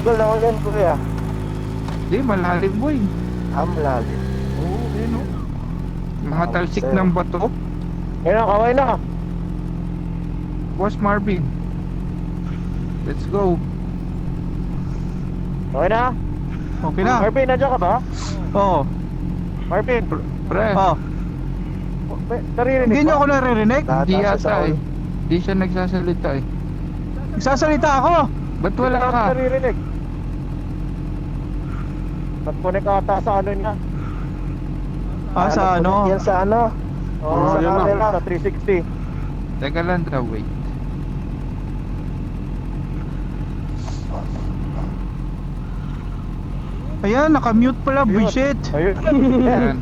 Bagal ako yan, kuya. Di, malalim boy. Malalim. Oo, ayun o. Mga Ah, talsik sir. ng bato. Kaya kaway na. Boss Marvin. Let's go. Okay na? Okay na. Marvin, nandiyan ka ba? Oo. Marvin, Pre, Oh. naririnig Hindi niyo ba? ako naririnig? hindi Tataas yata ako. eh. Hindi siya nagsasalita eh. Nagsasalita ako. Ba't wala Hindi ka? naririnig. Nag-connect ata sa ano niya. Sa ano? Yan sa ano? Oo, sa yun na. camera, sa 360. Teka lang daw, wait. Ayan, nakamute pala, Ayun. bullshit. Ayun. Ayan.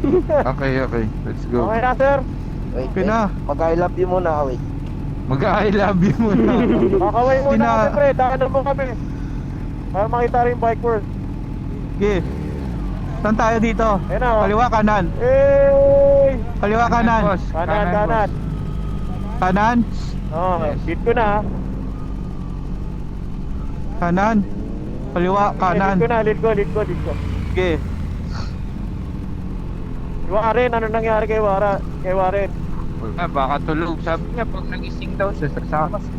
Okay, okay. Let's go. Okay na, sir. Wait, Okay na. Mag-I love you muna, wait. Mag-I love you muna. Kakaway muna Tina- kami, pre. Daanan mo kami. Para makita rin bike world. Okay. Saan tayo dito? Ayun na, oh. Kaliwa, kanan. Hey! Kaliwa, kanan. boss. Kanan, kanan. boss. Kanan. Oh, Yes. beat ko na. Kanan. Kaliwa, kanan. Lead ko na, lead ko. Okay. Warren, ano nangyari kay Warren? Wala, baka tulog. Sabi niya, pag nagising daw siya, sasama siya.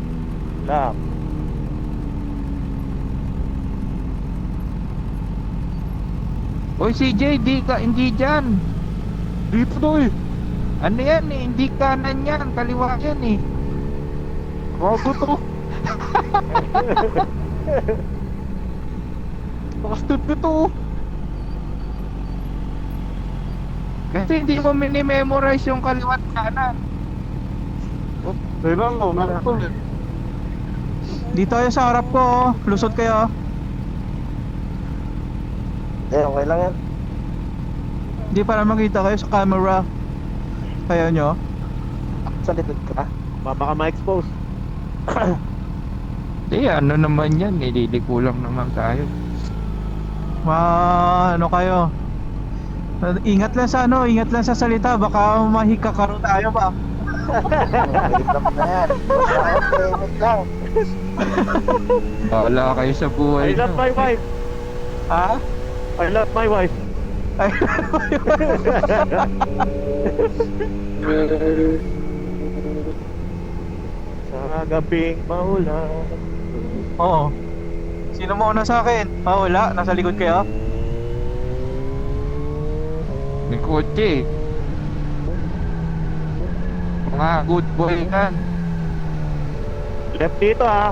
Lang. Oy, CJ, hindi dyan. Dito to eh. Ano yan eh, hindi kanan yan, kaliwa yan eh. Bago to. Nakastip nito. Kasi hindi mo mini-memorize yung kaliwa at kanan. Kailan mo, nakastip. Dito kayo sa harap ko, oh. Lusot kayo. Okay lang yan. Hindi para makita kayo sa camera. Kaya nyo. Sa likod ka. Baka ma-expose. Hindi, ano naman yan, nililiko lang naman tayo. Ano kayo? Ingat lang sa ano, ingat lang sa salita. Baka mahikakaro tayo ba? Wait lang na yan. Wait lang. Wala kayo sa buhay I love nyo. my wife. Ha? I love my wife. Ay, Sa gabing maulan. oo. Sino mo una sa akin? Wala. Nasa likod kayo? May kotse. Mga good boy kan. Left dito ah.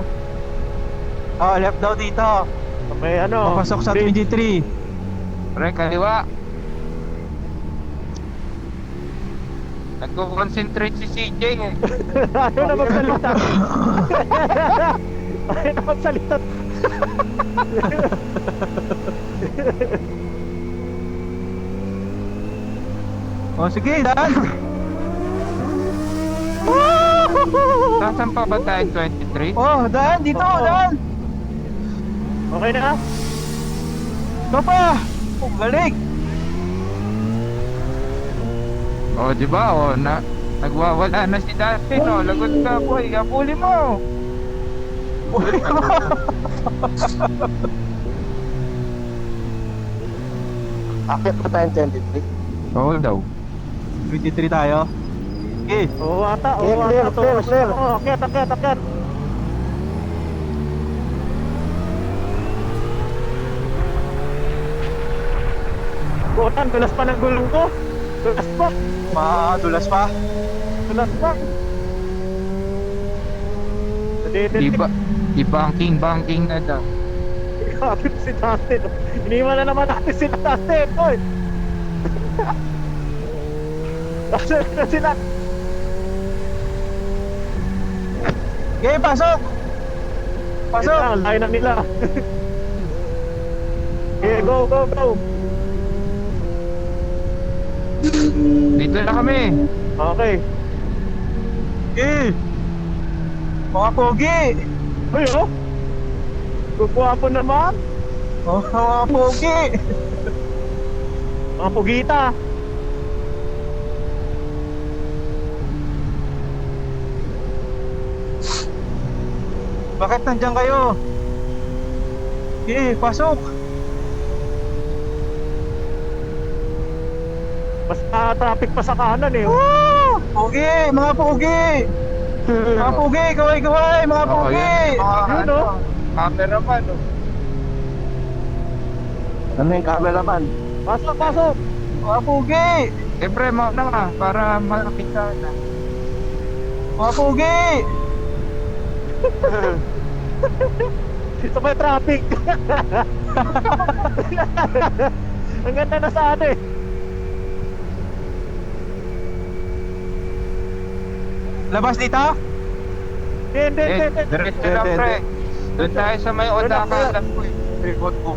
Left daw dito. May ano. Papasok sa bridge. 23. Pre, kaliwa. Nagko-concentrate si CJ eh. Ano na magsalita? Ano na magsalita? Sige, daan. Saan pa ba tayo 23? Daan dito, Oo. daan. Okay na? Ito pa. Galing. Di ba? Nagwawala na si Dustin, oh. Lagot ka, boy. Kapuli mo. Akit pa tayong 23. Oo daw. 23 tayo. Sige. Oo ata. Clear, Oo clear, ata. clear, clear. Oo, akyat. Butan, dulas pa ng gulong ko. Dulas pa. Madulas pa. Dulas pa. Di banking na daw. Kapit si Dustin. Iniwan na naman natin si Dustin. Oy! Dustin na sila. Okay, pasok. Pasok. Ito, line up nila. Okay, go. Dito na kami. Okay. Okay. Mga pogi. Uy, oh. Kukuha po naman. Mga pogi. Mga pugita. Bakit nandiyan kayo? Pasok. Mas traffic pa sa kanan eh. Woo! Pogi, mga pogi. Mga pogi, kaway-kaway, mga Oo, pogi. yan. Mga Yun, oh. cameraman, oh. Ano yung cameraman? Pasok, pasok. Mga pogi. Siyempre, mauna ka para makita na. Mga pogi. Ito may traffic. Ang ganda na sa ano eh. Labas dito? Hindi. Diretso lang, pre. Doon tayo sa may Odaka. Alam ko eh. Report ko.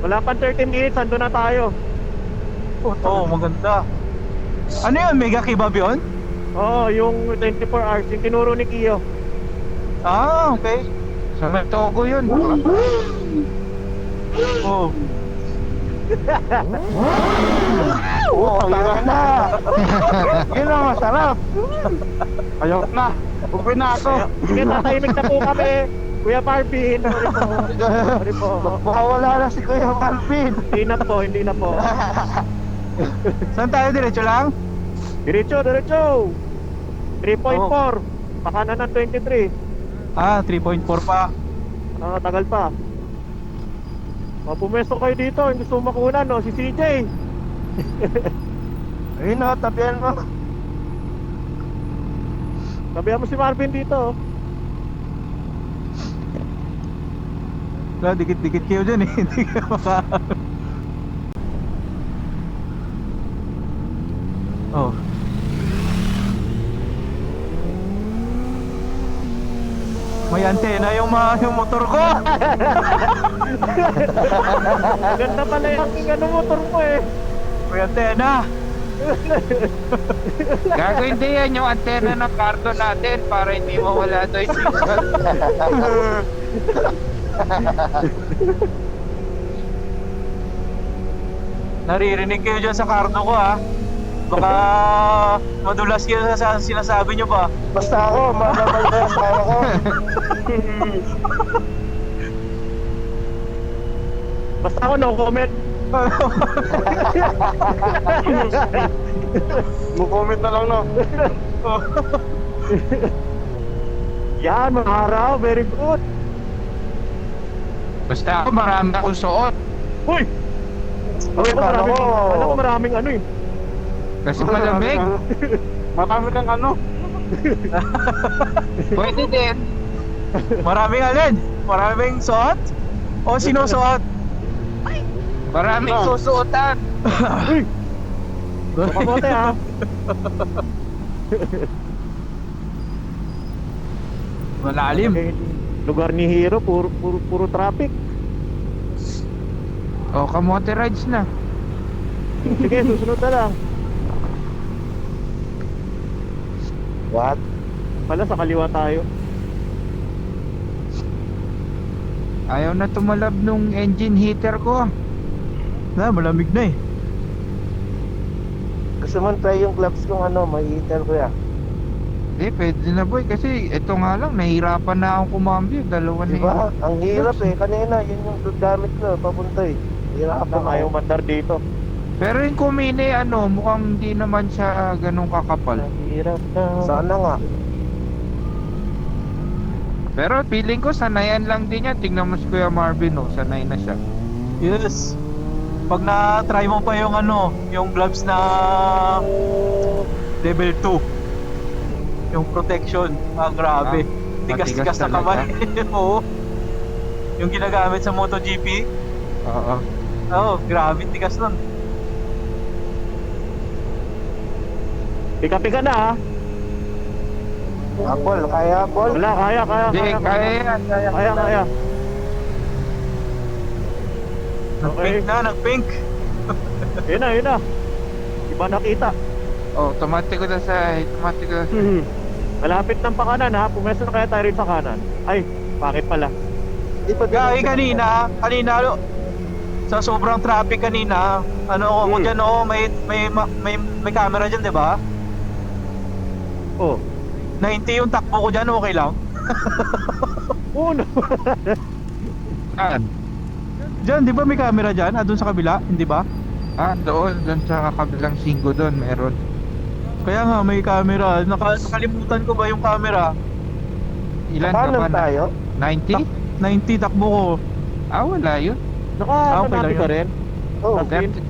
Wala pang 30 minutes, ando na tayo. Oo, maganda. Ano yun? Mega kebab yun? Oo, yung 24 hours, yung tinuro ni Kiyo. Ah, okay. Sa may Togo yun. Oh. Oo, tara na. Yun ang masarap. Ayok na. Uwi na ako. Sige, tatahimik na po kami. Kuya Marvin, sorry po. Makawala na si Kuya Marvin. Hindi na po. Saan tayo? Diretso lang? Diretso. 3.4. Pakanan ng 23. Ah, 3.4 pa. Tagal pa. Pumesto kayo dito, hindi gusto makunan, no? Si CJ. Ayun na, tabihan mo. Sabihan mo si Marvin dito. Wala, dikit-dikit kayo dyan eh. Hindi ka maka... Oh. May antena yung motor ko. Ganda pala yung motor mo eh. May antena. Gago hindi yan yung antena ng cardo natin para hindi mawala doon yung signal. Naririnig kayo dyan sa kardo ko ha. Baka madulas kayo sa sinasabi nyo ba? Basta ako, mamamay na yung tawa ko. Basta ako no comment. Mo-comment na lang, no? Yan, mga araw, very good. Basta ako marami akong suot. Uy! Uy, paano ko? Alam ko maraming ano eh. Kasi malamig. Marami kang ano? Pwede din. Maraming alin? Maraming suot? O sinusuot? Maraming susuotan. Uy! Kamote ha. Malalim. Lugar ni Hero, puro traffic. O, kamote rides na. Sige, susunod na lang. What? Pala sa kaliwa tayo. Ayaw na tumalab nung engine heater ko. Na, malamig na eh. Gusto mo try yung gloves kung ano, may heater ko yan. Pwede na boy. Kasi ito nga lang, nahihirapan na akong kumambyo. Dalawa na Diba? yun. Ang hirap eh. Kanina, yun yung gamit ko, papunta eh. Hirapan Ayaw mandar dito. Pero yung Kumine, mukhang hindi naman siya ganun kakapal. Hirap na. Sana nga. Pero feeling ko sanayan lang din yan. Tingnan mo si Kuya Marvin, sanay na siya. Yes. Pag na-try mo pa yung yung gloves na level 2. Yung protection, grabe. Tigas-tigas na talaga. kamay. Oo. Yung ginagamit sa MotoGP. Oo. Oo, grabe, tigas nun. Pika-pika na ha. Apple, kaya Apple? Wala, kaya. Hindi, kaya yan. Kaya. Nag-pink na, nag-pink. Yun na. Iba nakita. Oh, automatic ko na sa Malapit ng pakanan ha. Pumesto na kaya tayo rin sa kanan. Ay, pangit pala. Di pa Kanina, sa sobrang traffic kanina, ako dyan, may camera dyan, di ba? Oh. 90 yung takbo ko dyan, okay lang. Uno. Saan? Diyan, di ba may camera dyan? Doon sa kabila, hindi ba? Doon sa kabilang singgo doon, meron. Kaya nga, may camera. Nakalimutan ko ba yung camera? Ilan ka ba Paano na? tayo? 90? 90, takbo ko. Wala yun. Naka, Okay lang ka yun. rin. Oo. 30,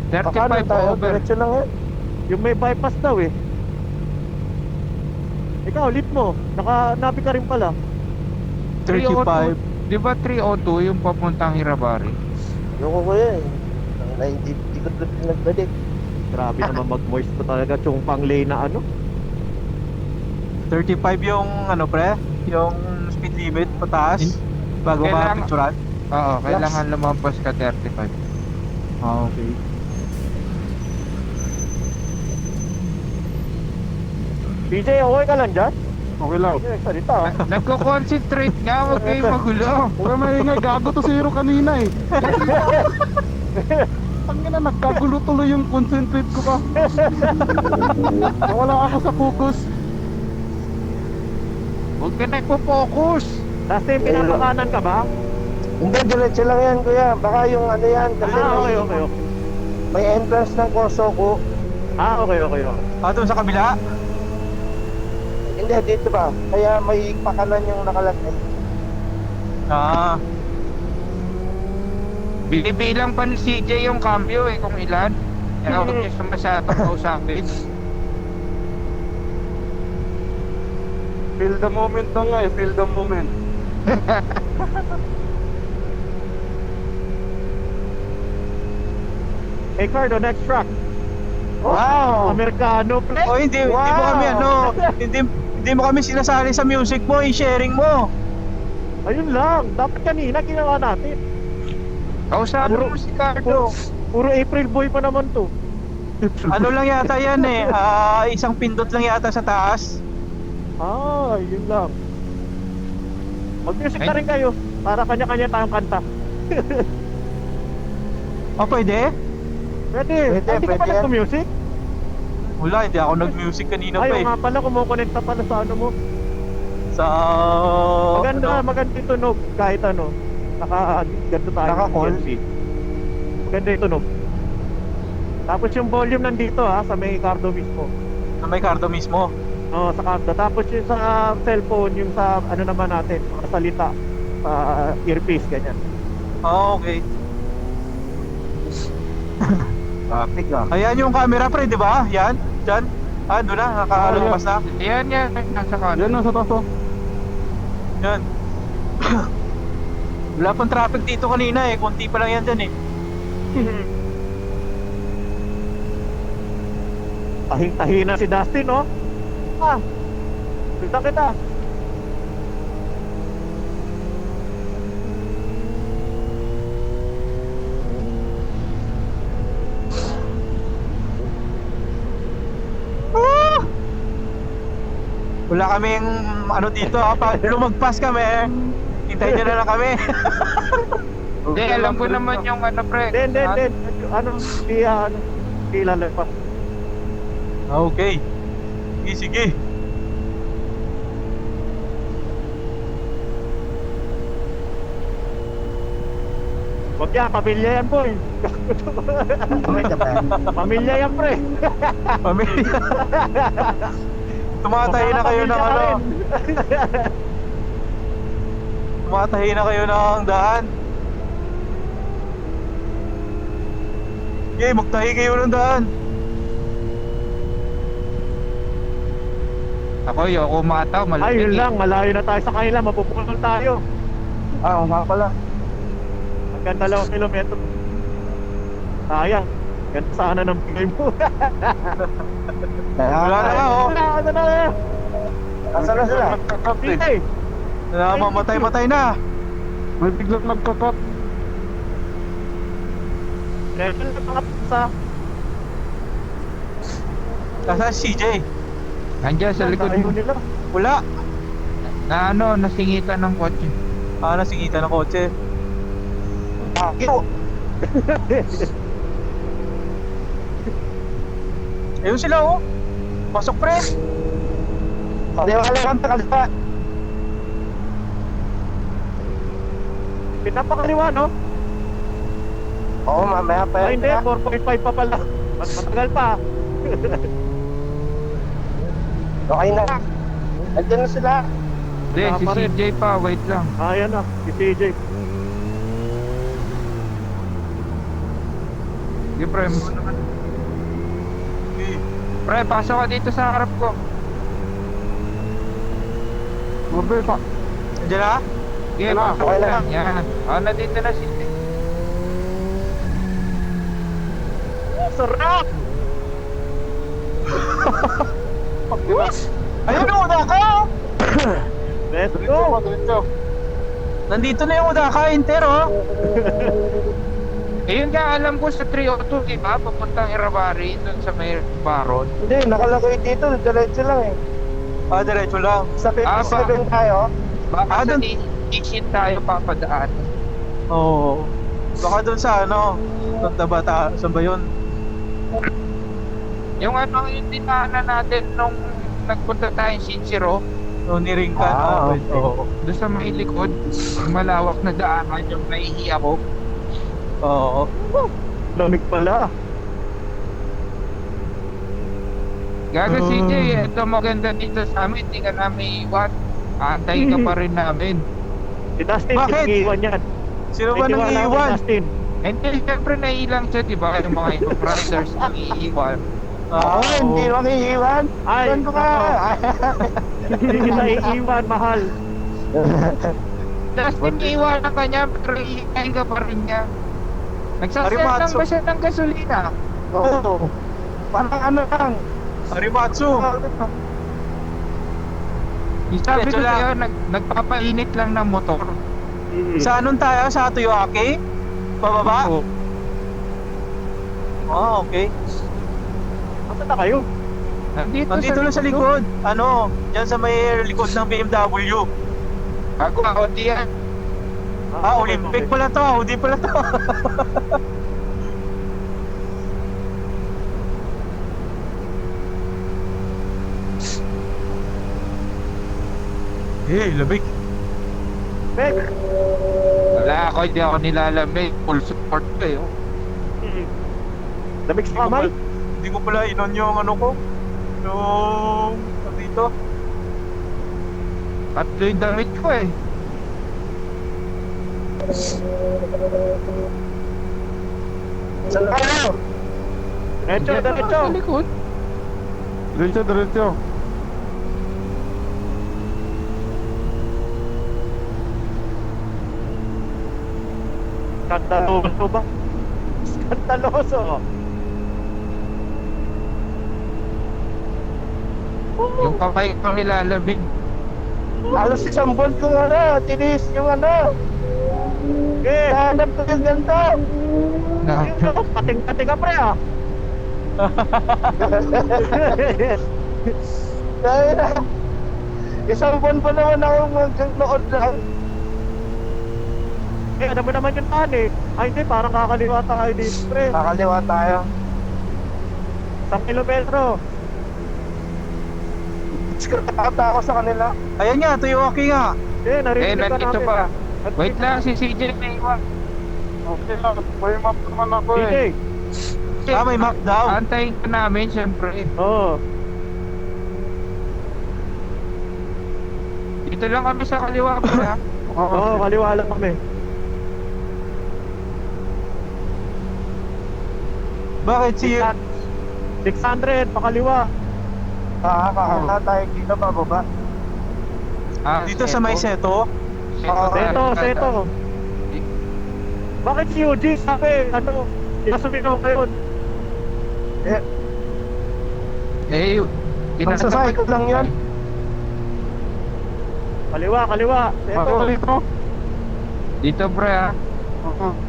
Paano 35 tayo? over. Diretso lang yan. Yung may bypass daw eh. Ikaw, ulit mo. Naka-nabi ka rin pala. 35. Di ba 302 yung papuntang Hirabari? Loko ko yan. Ang hindi ko nagbalik. Grabe naman mag-moist pa talaga. Yung pang lane na ano. 35 yung ano pre? Yung speed limit pataas bago Kailangan- ma-picturean? Oo, kailangan lumampas ka 35. Okay. PJ, okay ka lang dyan? Okay lang. Okay, salita ah. Nagko-concentrate nga, huwag kayo magulo. Huwag kang maingay, gago to si Hero kanina eh. Ang ina, nagkagulo tuloy yung concentrate ko pa. Wala ako sa focus. Huwag ka nagpo-focus. Dustin, pinapakanan ka ba? Hindi, diretso lang yan kuya. Baka yung ano yan. Kasi Okay, okay. may entrance ng Corso ko. Okay. Doon sa kabila? Hindi, dito ba? Kaya may pakanan yung nakalagay. Binibilang pa ni CJ yung cambio kung ilan. Kaya huwag niya masyadong kausapin. Feel the moment na nga eh, feel the moment. Hey Cardo, next truck. Wow! Americano, pre. O hindi mo kami hindi mo kami sinasali sa music mo, i-sharing mo. Ayun lang. Dapat kanina ginawa natin. Kausapin mo si Cardo. Puro April boy pa naman to. Ano lang yata yan eh, isang pindot lang yata sa taas. Yun lang. Mag-music na Ay. rin kayo. Para kanya-kanya tayong kanta. Pwede? Pwede. Pwede, Hindi ka pa pwede yan. nag-music? Wala, hindi ako nag-music kanina pa Ayaw eh. nga pala, kumukonekta pala sa ano mo. Sa... Maganda yung tunog kahit ano. Ganto tayo. Naka-call? PNC. Maganda yung tunog. Tapos yung volume nandito sa may Cardo mismo. Na may Cardo mismo. Sa Cardo. Tapos yung sa cellphone, yung sa ano naman natin, mga salita. Sa earpiece, ganyan. Okay. Traffic ah. Ayan yung camera pre, di ba? Yan, dyan. Doon na, nakalabas na. Yan, nasa Cardo. Yan nasa taso. Yan. Wala pang traffic dito kanina eh, konti pa lang yan dyan eh. Tahing-tahi na si Dustin, no? Kita. Wala kaming ano dito pag lumagpas kami, hintayin nyo na lang kami. Hindi, alam ko naman yung ano pre. Hindi. Ano, di lalagpas. Okay. Sige. Wag yan, pamilya yan, boy. Okay ka ba? Pamilya yan, pre. Pamilya. Tumatahi na kayo ng Magkakapamilya ka ano. rin. Tumatahi na kayo ng daan. Okay, magtahi kayo ng daan. Ako yung umataw, Ay, malamig yun eh. lang. Malayo na tayo sa kanila. Mapupulol tayo. Oo nga pala. Hanggang 2 kilometro. Sayang. Ganda sana ng bigay mo. Wala na nga oh. Ano na? Asan na sila? Sige. Mamatay-matay na. May biglang nagkakat. Level na mga sa Nasa CJ. Nandiyan sa likod mo. nila. Wala. Na nasingitan ng kotse. Nasingitan ng kotse. Ayun sila oh. Pasok pre. Hindi mo kalakan sa kalpa. Pinapakaliwa, no? Oo, mamaya pa Ay, yan. hindi, 4.5 pa pala. Mas matagal pa. Okay na. Andiyan na sila. Hindi, si Wala pa rin. CJ pa, wait lang. Ayan na, si CJ. Sige, pre. Pre, pasok ka dito sa harap ko. Mabe, pa. Andiyan na? Sige, Wala, pasok okay ka na. lang. Yan. Nandito na si CJ. Sarap! Ayun yung Udaka! Let's Diretso go! pa, diretso. Nandito na yung Udaka, Inter, oh. Ayun nga, alam ko sa 302, di ba? Papuntang Irabari, dun sa may Baron. Hindi, nakalagay dito. Diretso lang eh. Ah, diretso lang. Sa 57 tayo. Baka sa dun- Isin tayo papadaan. Oo. Baka doon sa ano, Santa Bata, saan ba yun? Yung ano, yung dinaanan natin nung nagpunta tayong Shinchiro, No, niringkan. Ah, pwede. Oo. doon sa may likod, yung malawak na daanan, yung naihi ako. Oo. Lamig pala. Gaga CJ, ito maganda dito sa amin, hindi ka namin iwan. Antayin ka pa rin namin. Si Dustin, Bakit? pinag-iwan yan. Sino ba May nang tiwala ako kay iiwan? Dustin. Hindi, syempre naiilang siya, di ba? Yung mga ibang brothers na iiwan. Ako, hindi makiiwan. Ay, Iwan ko ka. Hindi kita iiwan, mahal. Dustin, iiwanan ka niya, pero iikain ka pa rin niya. Nagsasend lang Arimatsu. ba siya ng gasolina? Oo. Parang ano lang. Arimatsu. Sabi ko Medyo lang. sa'yo, nagpapainit lang ng motor. Sa anong tayo? Sa Toyoaki? Pababa? Oo. Oh, okay. Asa na kayo? Nandito Nandito lang sa likod. Ano? Diyan sa may likod ng BMW. Ako, Audi yan. Ah, Olympic pala to. Audi pala to. Hey, labig. Bek! Wala ako, hindi ako nilalamig. Full support ko eh. Oh. Lamig sa kamay? Hindi ko pala inon yung ano ko. Yung... dito. Tatlo yung damit ko eh. Saan na kayo? Diretso, diretso. Sa likod. Diretso, diretso. Skandaloso ba? Skandaloso. Yung kamay ko nilalamig. Halos isang buwan kong ano, tinis yung ano. Okay. Nahanap ko yung ganito. Pating-pating ka pre ah. Dahil na, isang buwan pa naman ako magnood lang. Eh, ano mo naman yung taan eh. Ay hindi, parang kakaliwa tayo dito pre. Kakaliwa tayo. 1 kilometro. Discreta ako sa kanila. Ayan nga, Toyoaki nga. Eh, Eh, narinig ka nandito namin. pa. Wait lang, si CJ na iwan. Okay lang. May map naman ako DJ. eh. Ah, may map daw. Antayin ka namin, syempre. Oo. Dito lang kami sa kaliwa pa ha. Oo, kaliwa lang kami. Bakit si... 600, pakaliwa. Kakakakala tayo dito pababa. Ah, Dito sa may seto? Seto. Bakit si Eugene sabi, ano, sinasumigaw kayo? Eh, Magsasakay ko lang yan. Kaliwa, kaliwa. Seto. Ako dito. Dito pre ha.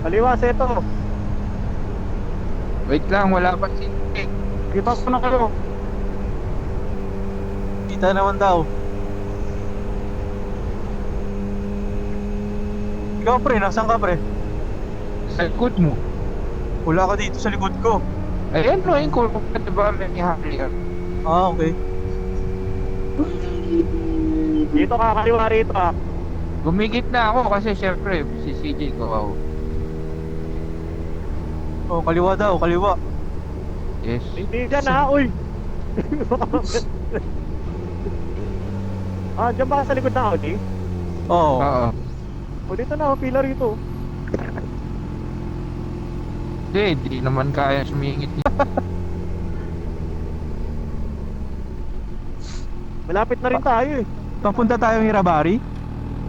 Kaliwa, seto. Wait lang, wala pa si CJ. Kita ko na kayo. Kita naman daw. Ikaw pre, nasan ka pre? Sa likod mo. Wala ka dito sa likod ko. Ayan no, yung kurva ka diba may harrier. Ah, okay. Dito kakaliwa rito ah. Gumigit na ako kasi syempre si CJ ko ako. Oh, kaliwa daw, kaliwa. Yes. Hindi dyan ha, uy! Dyan ba sa likod ng Audi? Oo. Oo. O dito na, pila rito. Hindi naman kaya sumingit. Malapit na rin tayo eh. Papunta tayong Hirabari?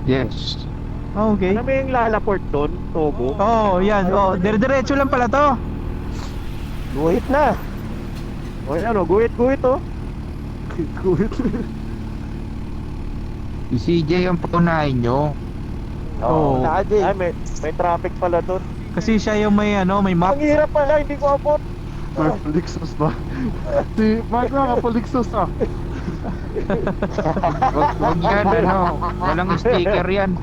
Yes. Oh, okay. Ano ba yung lalaport doon? Togo? Oo, yan. Oh, dire-diretso lang pala to. Guhit na. O yan o, guhit-guhit oh. Guhit. Si CJ ang paunahin nyo. Oo. Nakadi. Ay, may traffic pala doon. Kasi siya yung may ano, may map. Ang hirap pala, hindi ko abot. May Lexus ba? Si Mark na Lexus ah. Huwag yan, ano. Walang sticker yan.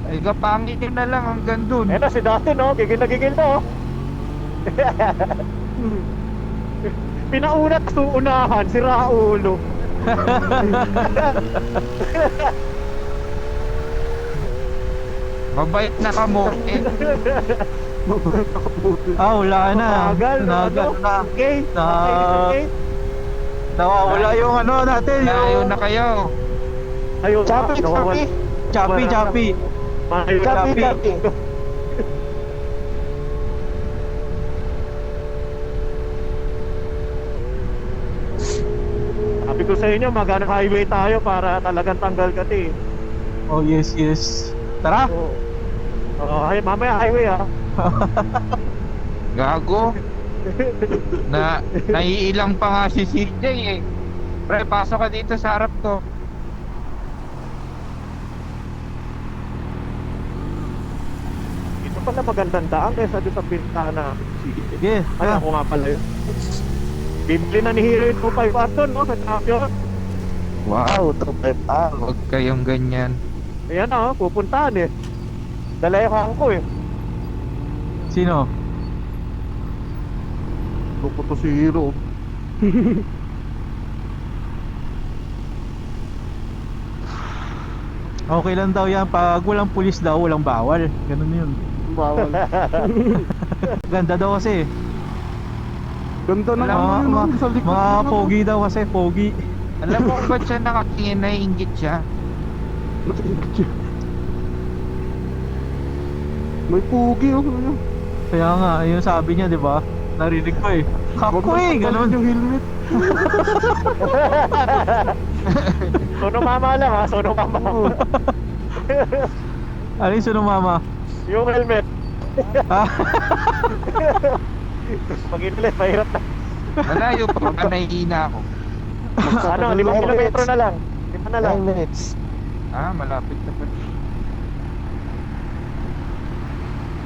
Ay, kapangitin na lang hanggang dun. Ayan na si Dustin oh, gigil na gigil na oh. Pinauna at uunahan, si Raulo. Mabait na ka mo. Ah, wala na. Nagal, Nagal na. Okay, okay. Nawawala yung ano natin. Layo na kayo. Ayun, Chapi, chapi. Chapi, chapi. Mayo Chapi, Chapi. chapi. Sabi ko sa inyo, maghanap highway tayo para talagang tanggal ka eh. Oh, yes, yes. Tara. Oo. Mamaya highway ah. Gago. Naiilang pa nga si CJ eh. Pre, pasok ka dito sa harap ko. Ito pala magandang daan kaysa doon sa bintana. Sige. Ay, ako nga pala yun. Bibili na ni Hero yung 2.5 Aston, no? Sa champion. Wow. 2.5 ah. Huwag kayong ganyan. Ayan na, pupuntahan eh. Dalayakan ko eh. Sino? Loko to si Hero. Okay lang daw yan. Pag walang pulis daw, walang bawal. Ganun yun. Bawal. Ganda daw kasi. Ganda na Alam mo, naman yun sa likod. Mga pogi daw kasi, pogi. Alam mo kung ba't siya nakatingin na inggit siya? May pugi oh. Kaya nga, yun sabi niya, di ba? Narinig ko eh. Wag Kako eh, mo ganun. yung helmet. Sono mama lang ha, sono mama. Ano yung suno mama? Yung helmet. Ah, Pag inulit, mahirap na. Malayo pa ka, nahihina ako. Ano, 5 kilometro na lang. 5 na lang. 9 minutes. Ah, malapit na pa.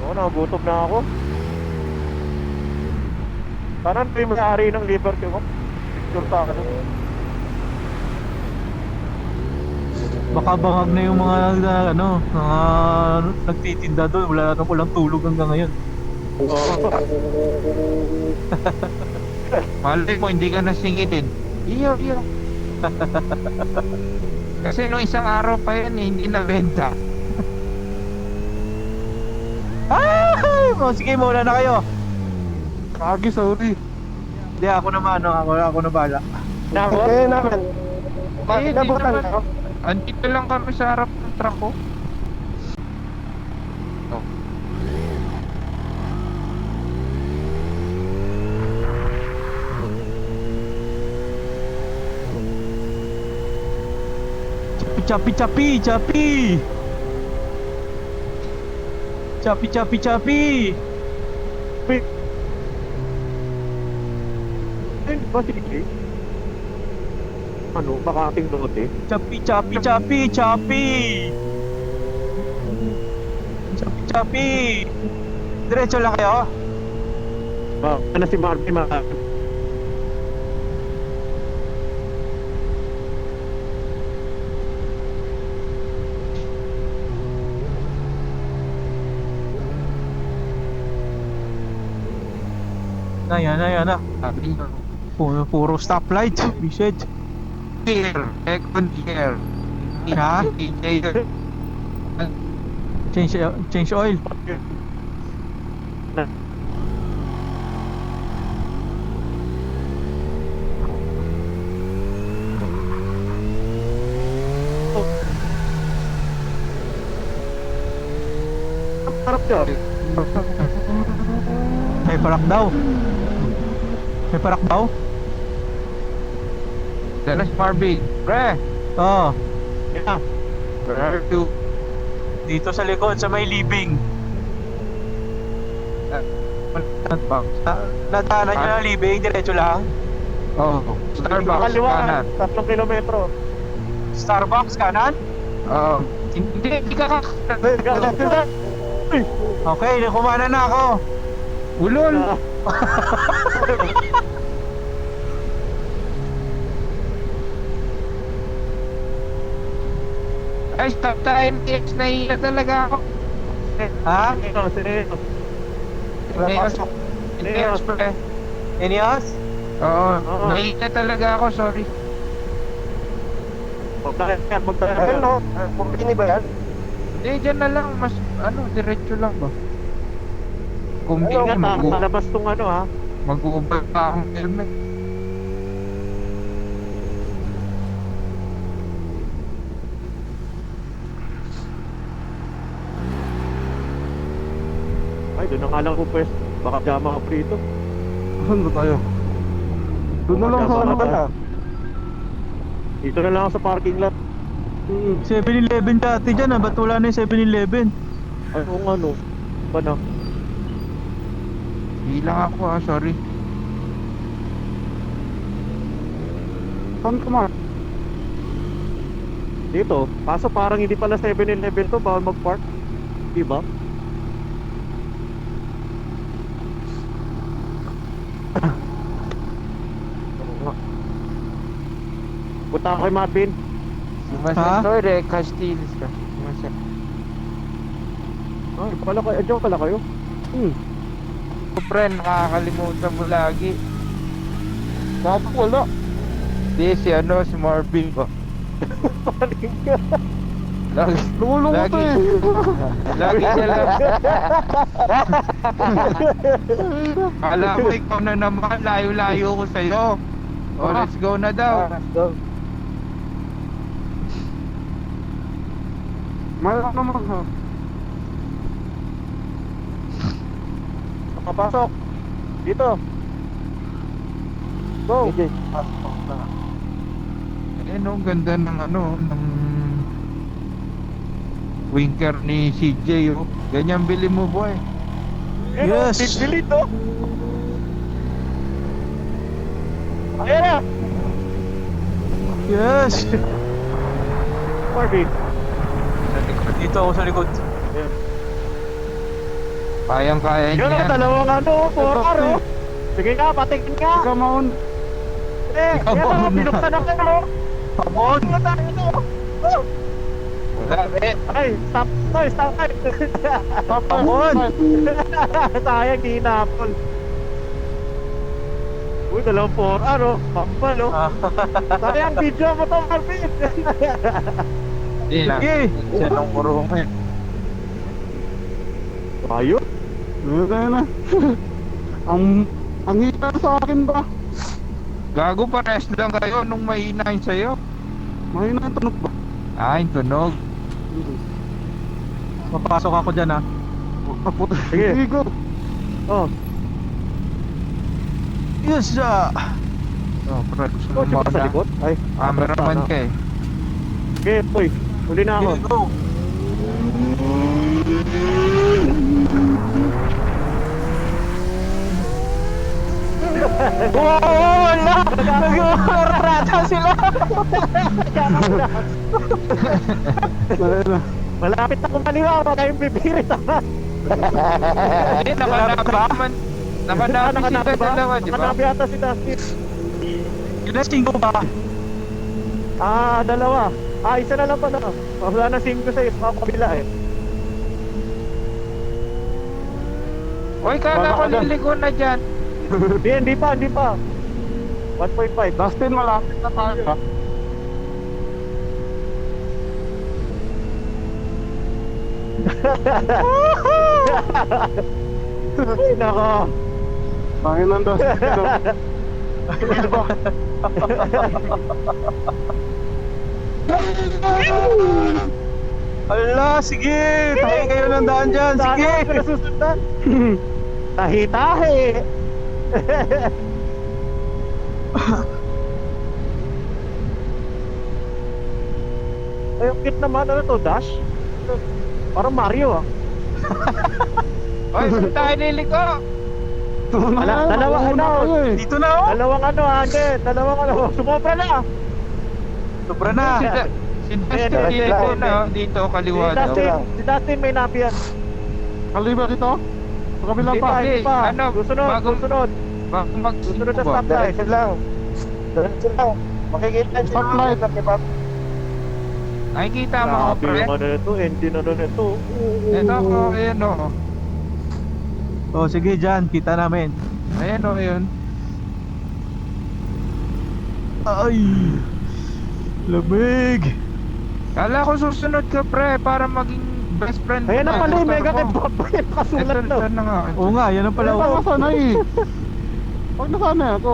Oo, nagutom na ako. Parang ito yung may-ari ng Liberty ko. Picture pa ako. baka bangag na yung mga mga nagtitinda doon. Wala na walang tulog hanggang ngayon. Malay mo, hindi ka nasingitin. Iyo. Kasi nung isang araw pa yan, hindi nabenta. Oh, sige, muna na kayo. Kagi sorry. Hindi, ako naman, ako na bala. Nako. Kaya naman. Bakit Eh, di nabutan naman. ako? Andito lang kami sa harap ng truck ko. Oh. Chapi. Ay, ba si Jay? Ano, baka ating lote? Chapi. Diretso lang kayo. Baka na si Marvin Yan na. Sabi niyo, Puro stoplight. Bisit. Gear, second gear. Ha? DJ. Change oil. Harap nyo. May parak daw. May parak daw? Dennis Marvin. Pre. Oo. Yeah. Where are you? Dito sa likod, sa may libing. Nadaanan nyo na libing, diretso lang. Oh, Starbucks Kaliwa, kanan. 3 kilometro. Starbucks kanan? Oh, hindi ka Okay, kumana na ako. ulol. Ay, stop time. Yes, nahiya talaga ako. Ha? Sino? Ineos. Ineos, pre. Ineos? Oo, Oo. nahiya talaga ako, sorry. Magtayan. Ayun, no? Kumpini ba yan? Hindi, dyan na lang. Mas, diretso lang ba? Kung di Ingat nga, ha, palabas tong ano ha. mag-ubal pa akong helmet. Ay, doon na nga lang ko pwes. Baka jama ka prito. Saan ba tayo? Doon na lang sa ano Tama ba? na. Dito na lang ako sa parking lot. 7-Eleven dati dyan ba't wala na yung 7-Eleven? Ay, kung ano. Ba na? Bilang ako sorry. Saan ka, Mark? Dito. Kaso parang hindi pala 7-Eleven to. Bawal mag-park. Diba? Punta ako kay Marvin. Sumasensoy, Castiles ka. Sumasensoy. Ay, pala kayo. Diyan pala kayo. Friend, nakakalimutan mo lagi. Sabi wala. Hindi, si Marvin ko. Paling ka. Lagi, Lumulungot lagi, eh. lagi niya lang. Kala ko ikaw na naman, layo-layo ko sa'yo. Oh, let's go na daw. Mayroon naman ha. Papasok. Dito. Go. Eh, no, ganda ng ng winker ni CJ, oh. Ganyan bili mo, boy. Yes. Bili to. Ayan na. Yes! Marvin. Dito ako sa likod. Kayang-kaya Yun niya. ang dalawang for araw. Sige nga, patingin ka. Ikaw, Maon. Ikaw, Yan Maon. ang binuksan ako. Pamon! Wala, eh. Ay, stop. No, stop. Pamon! Sayang, di napol. Uy, dalawang for araw. Pampal, oh. Sayang, video mo to, Marvin. Hindi na. Sige! Siya nung kurungan. Ayun. Tayo na. Ang hita sa akin ba? Gago, pares lang kayo nung mahina yun sa'yo. Mahina yung tunog ba? Ay, tunog. Papasok ako dyan ha. Kaputi. Sige. Sige, go. Oh, Yes! Oh, pre, gusto mo kotse pa sa na. likod? Ay, Cameraman ka eh. Okay, boy. Huli na ako. Here we go! Wow! Wala! Nag-rata sila! Tayo na. Malapit na kumaliwa. Huwag kayong pipirit. Hindi, nakanapit naman. Nakanapit sila dalawa, di ba? Nakanapit yata si Dustin. Ginasting ko ba? Dalawa. Isa na lang pala. Wala na 5 sa isa kabila eh. Uy, kala ko Baka- liliko na dyan. Hindi pa. 1.5. Dustin, malapit na tayo ha. Ay, nako. Pangin ng Dustin. Ano ba? Ala, sige! Tayo kayo ng daan dyan, sige! Sige, susundan. Tahi-tahi. Ay, ang cute naman. Ano to, Dash? Parang Mario ah. Oy, saan tayo liliko? Dalawa, ano? Dito na oh! Dalawang ano, Angel. Dalawang ano. Sumobra na. Sobra na! Si Dustin dito na, dito, kaliwa Si daw. Dustin, si Dustin may napian. Kaliba dito? Sa kabila pa. Hindi, Hindi pa. ano, Susunod, bagong- susunod. Baka mag... Susunod sa ba? stoplight. Diretso lang. Diretso lang. Makikita niyo Stoplight. yung kebab. Nakikita mo ako, Grabe pre? yung ano nito, engine ano nito. Ito ako, ayan o. Oh, sige dyan, kita namin. Ayan o, yun. Ay! Lamig! Kala ko susunod ka, pre, para maging best friend. Ayan na mo. pala yung Motor mega mo. kebab. Ayan, nakasulat Ito, na. ito na nga. Oo nga, yan ang pala. Wala ka sana eh. Huwag na sana ako.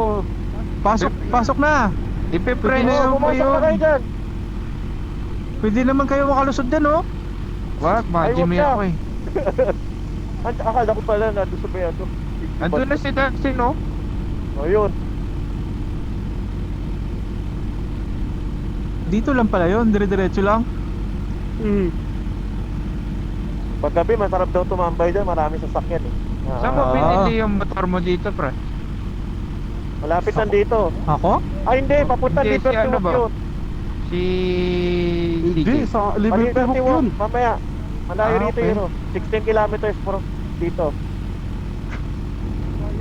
Pasok na! Ipe-pre Oo, na mo pumasok na kayo yun. dyan. Pwede naman kayo makalusod dyan oh! Wag, Ay, ma-Jimmy wag ako na. eh. Akala ko pala nandun sa bayan. Andun na si Dustin, no? O yun. Dito lang pala yun, dire-diretso lang. Paggabi, masarap daw tumambay dyan. Maraming sasakyan eh. Saan mo pinili yung motor mo dito, pre? Malapit nandito. Ako? Ay hindi, papunta Hindi, Liberty si ano Walk ba? yun. Si... Hindi, sa Liberty Walk Liberty yun. Walk, mamaya. Malayo Ah, rito okay. yun. 16 kilometers from dito.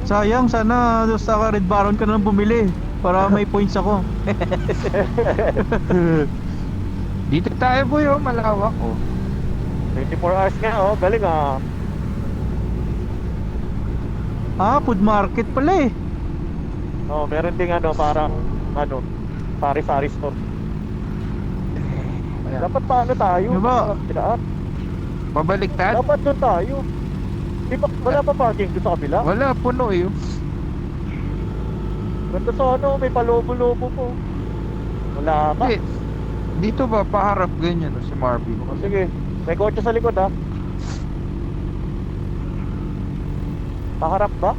Sayang, sana sa Red Baron ka na lang bumili. Para may points ako. Dito tayo, boy, oh. Malawak, oh. 24 hours nga, oh. Galing ah. Ah, food market pala eh. Oh, meron ding ano, parang, ano, sari-sari store. Ayan. Dapat paano tayo? Diba? Lahat. Pabaliktad? Dapat doon tayo. Di ba, wala pa parking doon sa kabila? Wala, puno, eh. Ganda sa ano, may palobo-lobo po. Wala pa. Hindi. Dito ba, paharap ganyan, oh, si Marvin? O, sige, may kotse sa likod ha. Paharap ba?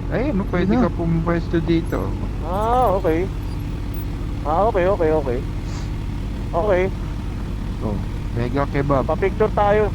Ayun, no, pwede Ayun. ka pumwesto dito. Ah, okay. Ah, okay. Okay. Oh, mega kebab. Pa-picture tayo.